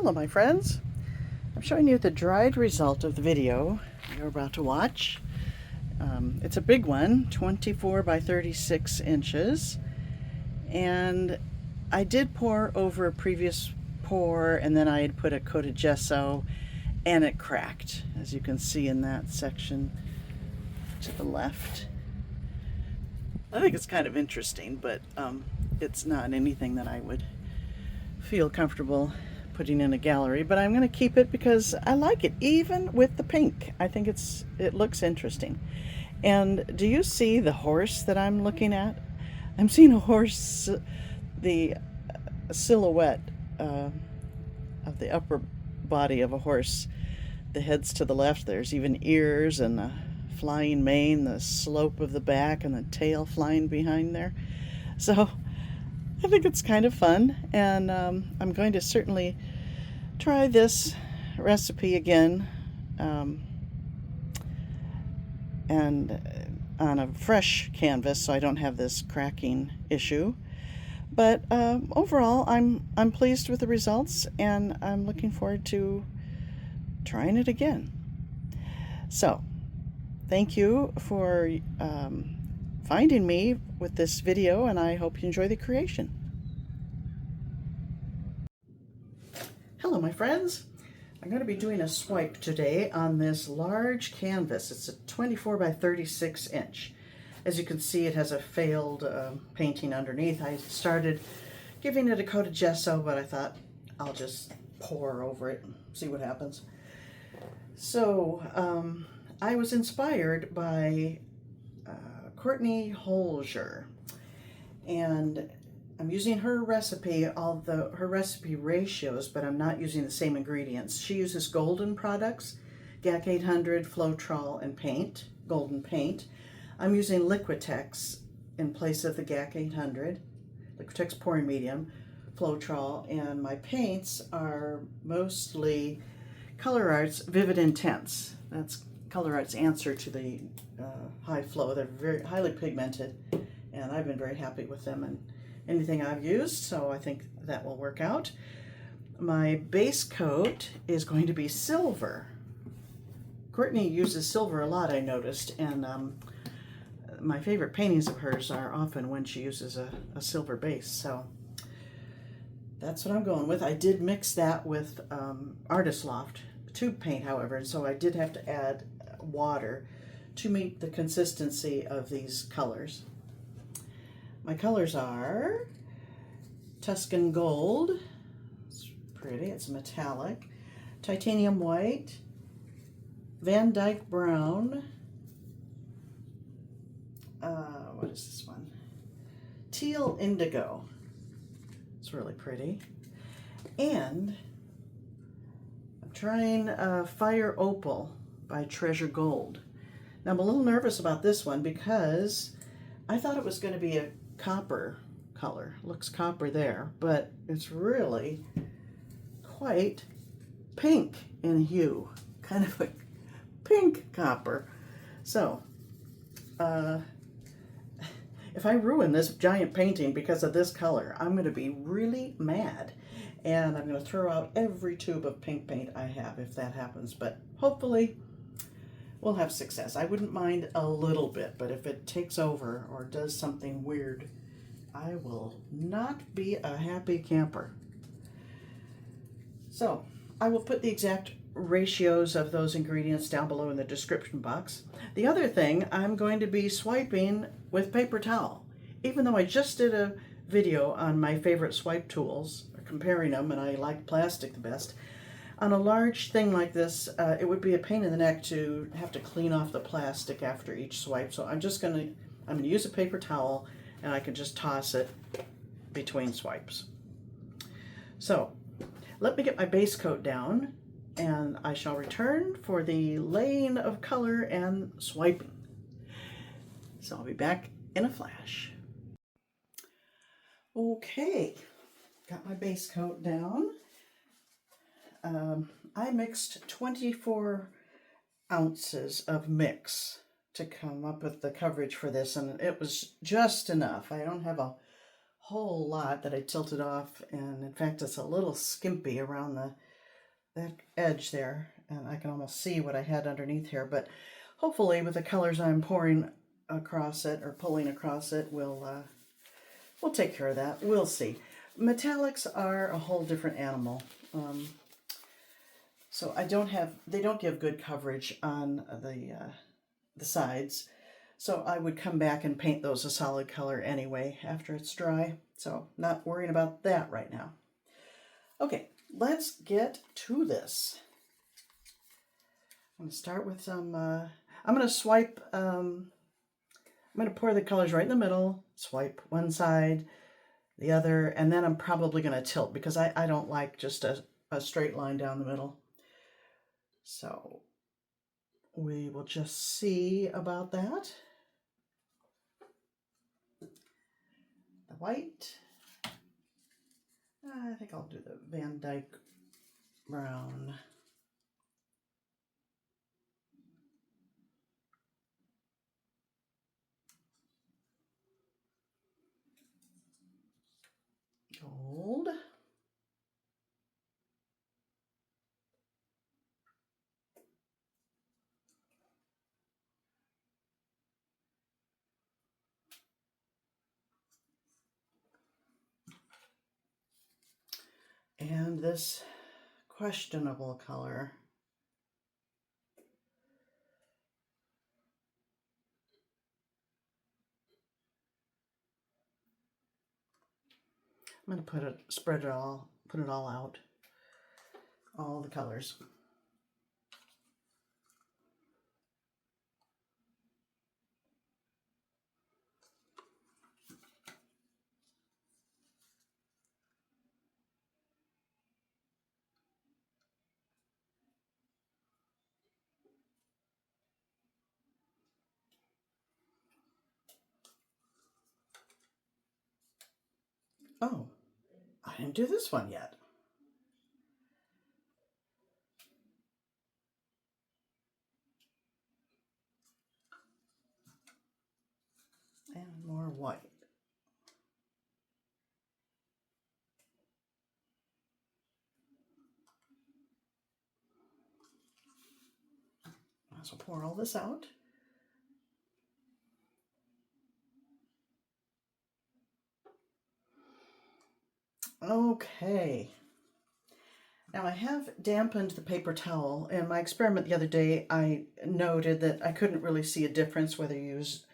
Hello my friends, I'm showing you the dried result of the video you're about to watch. It's a big one, 24 by 36 inches, and I did pour over a previous pour, and then I had put a coat of gesso and it cracked, as you can see in that section to the left. I think it's kind of interesting, but it's not anything that I would feel comfortable putting in a gallery, but I'm going to keep it because I like it, even with the pink. I think it looks interesting. And do you see the horse that I'm looking at? I'm seeing a horse, the silhouette of the upper body of a horse. The head's to the left. There's even ears and a flying mane, the slope of the back, and the tail flying behind there. So I think it's kind of fun, and I'm going to certainly try this recipe again, and on a fresh canvas, so I don't have this cracking issue. But overall, I'm pleased with the results, and I'm looking forward to trying it again. So thank you for finding me with this video, and I hope you enjoy the creation. Hello my friends, I'm going to be doing a swipe today on this large canvas. It's a 24 by 36 inch. As you can see, it has a failed painting underneath. I started giving it a coat of gesso, but I thought I'll just pour over it and see what happens. So I was inspired by Courtney Holger, and I'm using her recipe, her recipe ratios, but I'm not using the same ingredients. She uses golden products, GAC 800, Floetrol, and paint, golden paint. I'm using Liquitex in place of the GAC 800, Liquitex Pouring Medium, Floetrol, and my paints are mostly Colourarte's Vivid Intense. That's Colourarte's answer to the High Flow. They're very highly pigmented, and I've been very happy with them and anything I've used, so I think that will work out. My base coat is going to be silver. Courtney uses silver a lot, I noticed, and my favorite paintings of hers are often when she uses a silver base, so that's what I'm going with. I did mix that with Artist Loft tube paint, however, and so I did have to add water to meet the consistency of these colors. My colors are Tuscan Gold, it's pretty, it's metallic, Titanium White, Dyke Brown, what is this one? Teal Indigo, it's really pretty, and I'm trying Fire Opal by Treasure Gold. Now I'm a little nervous about this one because I thought it was going to be a copper color. Looks copper there, but it's really quite pink in hue, kind of a pink copper. So if I ruin this giant painting because of this color, I'm going to be really mad, and I'm going to throw out every tube of pink paint I have if that happens, but hopefully we'll have success. I wouldn't mind a little bit, but if it takes over or does something weird, I will not be a happy camper. So I will put the exact ratios of those ingredients down below in the description box. The other thing, I'm going to be swiping with paper towel. Even though I just did a video on my favorite swipe tools, comparing them, and I like plastic the best, on a large thing like this, it would be a pain in the neck to have to clean off the plastic after each swipe. So I'm going to use a paper towel, and I can just toss it between swipes. So let me get my base coat down, and I shall return for the laying of color and swiping. So I'll be back in a flash. Okay, got my base coat down. I mixed 24 ounces of mix to come up with the coverage for this, and it was just enough. I don't have a whole lot that I tilted off, and in fact it's a little skimpy around that edge there, and I can almost see what I had underneath here, but hopefully with the colors I'm pouring across it or pulling across it, we'll take care of that. We'll see. Metallics are a whole different animal. So they don't give good coverage on the sides. So I would come back and paint those a solid color anyway after it's dry. So not worrying about that right now. Okay, let's get to this. I'm going to start with some, I'm going to swipe, I'm going to pour the colors right in the middle, swipe one side, the other, and then I'm probably going to tilt because I don't like just a straight line down the middle. So we will just see about that. The white. I think I'll do the Van Dyke Brown. Gold. And this questionable color. I'm going to put it all out, all the colors. Oh, I didn't do this one yet. And more white. Might as well pour all this out. Okay. Now I have dampened the paper towel. In my experiment the other day, I noted that I couldn't really see a difference whether you use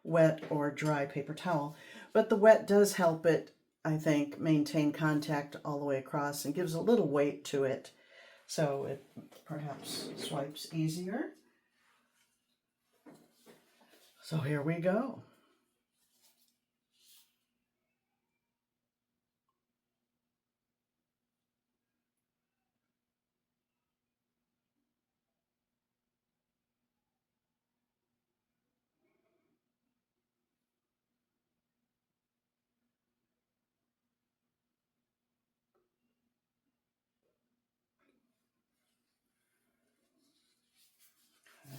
wet or dry paper towel. But the wet does help it, I think, maintain contact all the way across and gives a little weight to it. So it perhaps swipes easier. So here we go.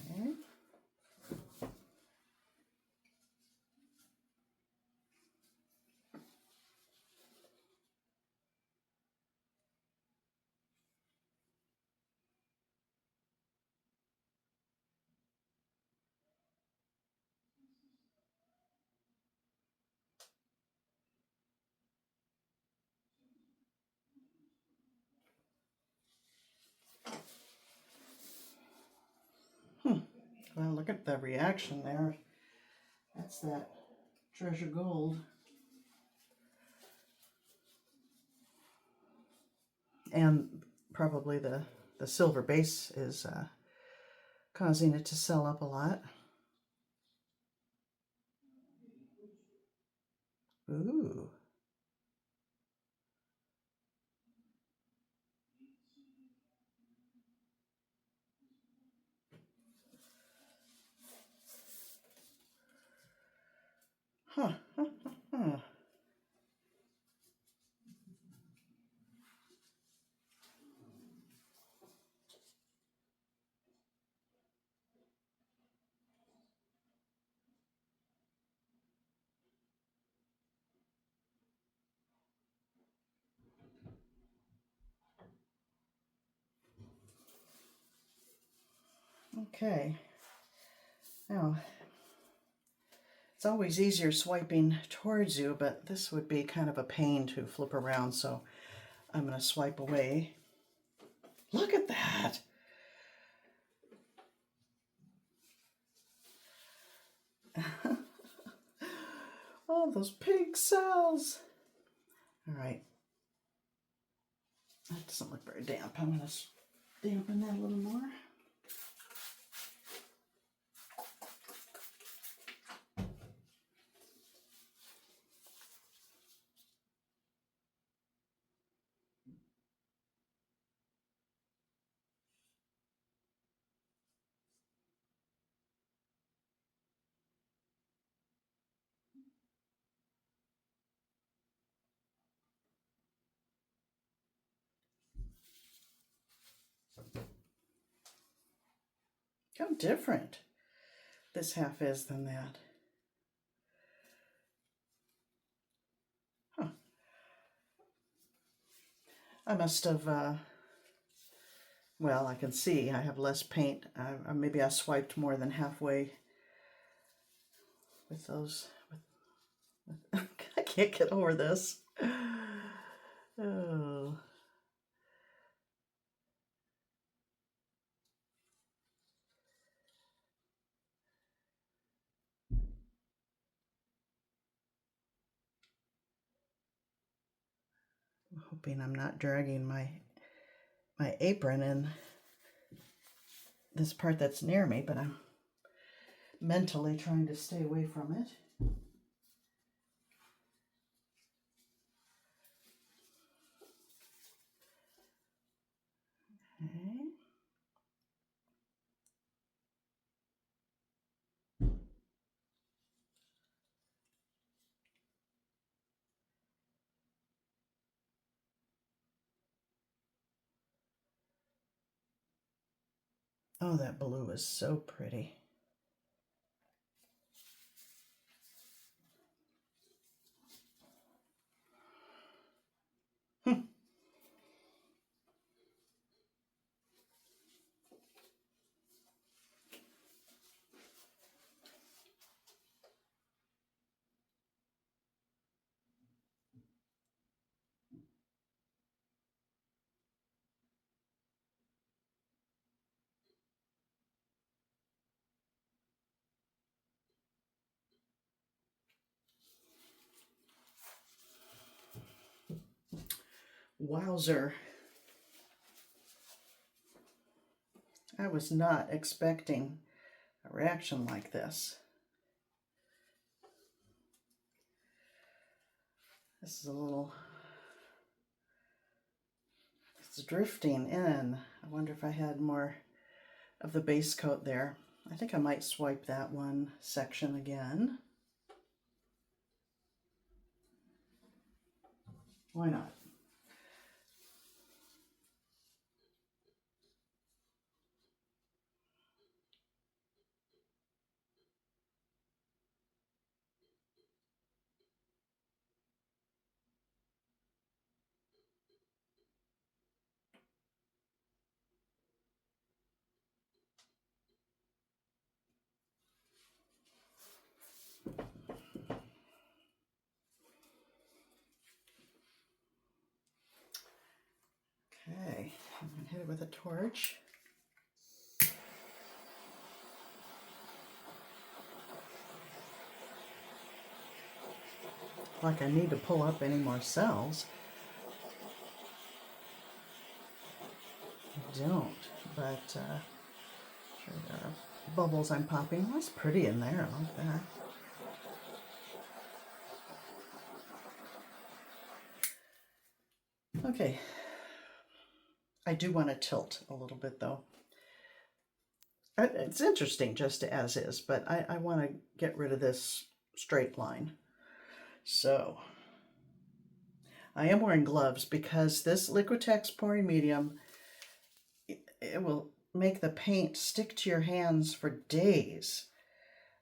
Okay. Well, look at the reaction there. That's that treasure gold. And probably the silver base is causing it to sell up a lot. Ooh. Huh. Okay. Now, it's always easier swiping towards you, but this would be kind of a pain to flip around, so I'm going to swipe away. Look at that! Oh, those pink cells! All right. That doesn't look very damp. I'm going to dampen that a little more. How different this half is than that. Huh. I must have, well, I can see I have less paint. Maybe I swiped more than halfway with those. I can't get over this. Oh. I'm hoping I'm not dragging my apron in this part that's near me, but I'm mentally trying to stay away from it. Okay. Oh, that blue is so pretty. Wowzer. I was not expecting a reaction like this. This is a little, it's drifting in. I wonder if I had more of the base coat there. I think I might swipe that one section again. Why not? Okay, I'm going to hit it with a torch. Like I need to pull up any more cells. I don't, but sure there are bubbles I'm popping. That's pretty in there, I like that. Okay, I do want to tilt a little bit though. It's interesting just as is, but I want to get rid of this straight line. So I am wearing gloves because this Liquitex Pouring Medium, it will make the paint stick to your hands for days.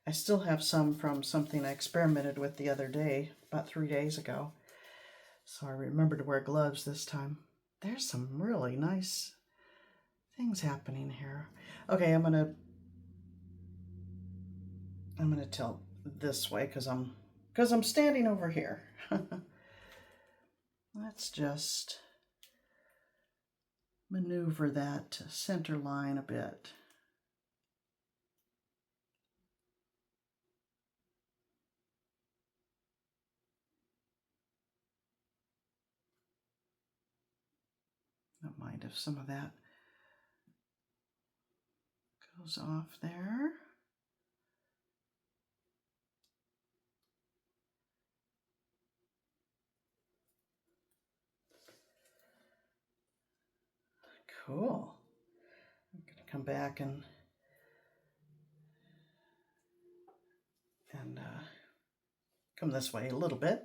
I still have some from something I experimented with the other day, about 3 days ago. So I remember to wear gloves this time. There's some really nice things happening here. Okay, I'm going to I'm going to tilt this way because I'm standing over here. Let's just maneuver that center line a bit. Don't mind if some of that goes off there. Cool. I'm going to come back and come this way a little bit.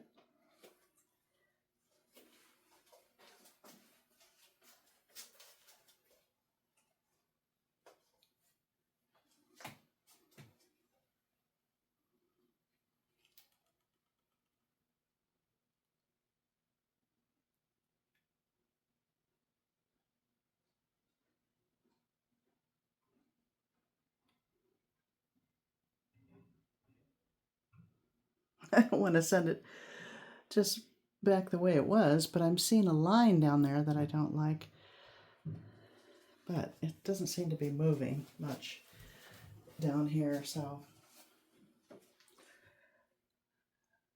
I don't want to send it just back the way it was, but I'm seeing a line down there that I don't like. But it doesn't seem to be moving much down here, so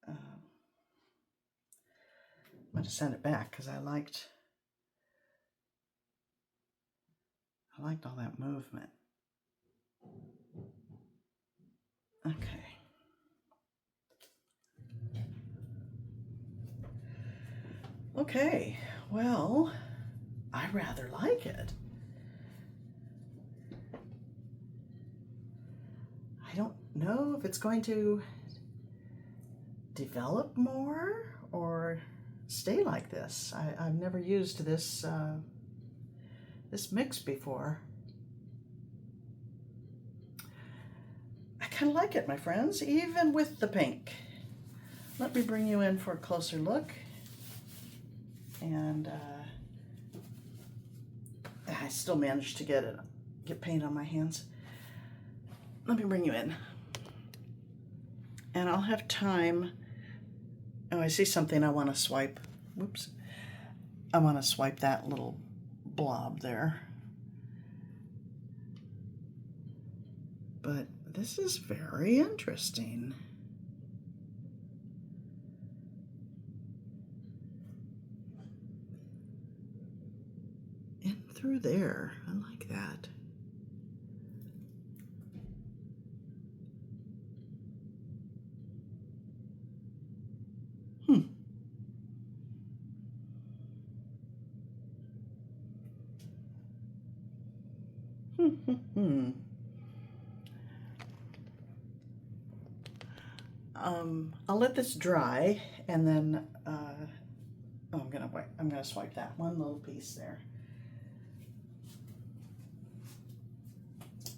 I'm going to send it back because I liked all that movement. Okay. Okay, well, I rather like it. I don't know if it's going to develop more or stay like this. I've never used this this mix before. I kind of like it, my friends, even with the pink. Let me bring you in for a closer look. And I still managed to get paint on my hands. Let me bring you in. And I'll have time. Oh, I see something I want to swipe. Whoops. I want to swipe that little blob there. But this is very interesting. In through there. I like that. I'll let this dry, and then I'm gonna swipe that one little piece there,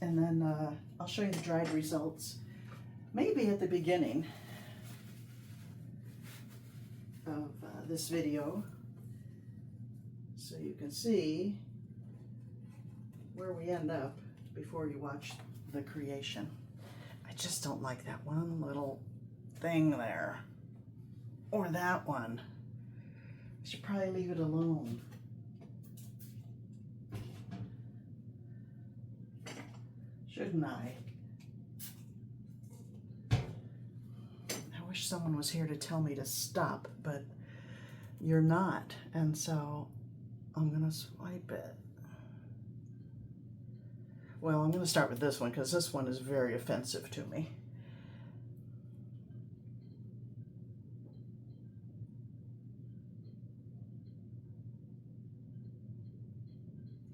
and then I'll show you the dried results, maybe at the beginning of this video, so you can see where we end up before you watch the creation. I just don't like that one little thing there, or that one. I should probably leave it alone. Shouldn't I? I wish someone was here to tell me to stop, but you're not, and so I'm gonna swipe it. Well, I'm gonna start with this one because this one is very offensive to me.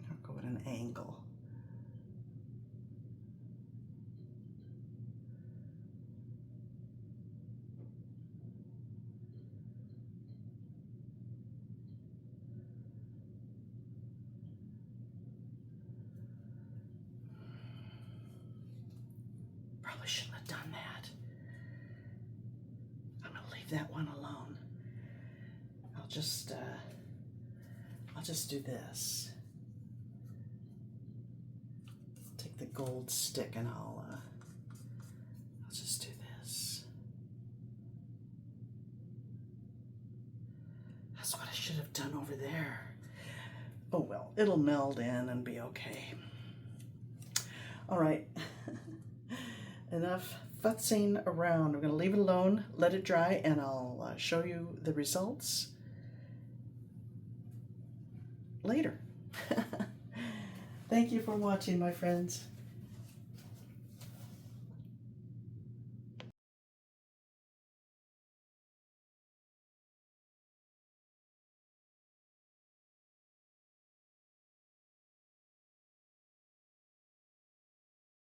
I'll go at an angle. Probably shouldn't have done that. I'm gonna leave that one alone. I'll just do this. I'll take the gold stick and I'll just That's what I should have done over there. Oh well, it'll meld in and be okay. All right, enough futzing around. I'm going to leave it alone, let it dry, and I'll show you the results later. Thank you for watching, my friends.